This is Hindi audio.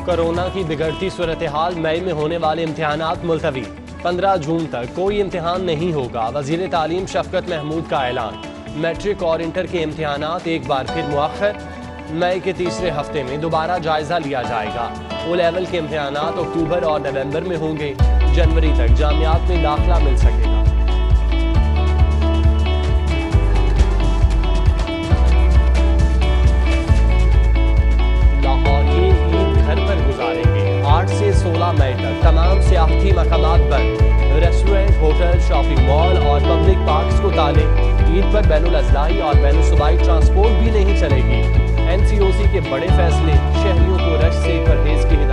कोरोना की बिगड़ती सूरत हाल, मई में होने वाले इम्तिहानात मुलतवी। 15 जून तक कोई इम्तिहान नहीं होगा। वजीर तालीम शफकत महमूद का ऐलान। मैट्रिक और इंटर के इम्तिहानात एक बार फिर मुअख्खर। मई के तीसरे हफ्ते में दोबारा जायजा लिया जाएगा। ओ लेवल के इम्तिहानात अक्टूबर और नवंबर में होंगे। जनवरी तक जामियात में दाखिला मिल सकेगा। गुजारेंगे 8 से 16 मई तक तमाम सियाहती मकामात बंद। रेस्टोरेंट, होटल, शॉपिंग मॉल और पब्लिक पार्क्स को ताले। ईद पर बैनुल अज़लाई और बैनुल सुबाई ट्रांसपोर्ट भी नहीं चलेगी। NCOC के बड़े फैसले, शहरियों को रश से परहेज की हिदायत।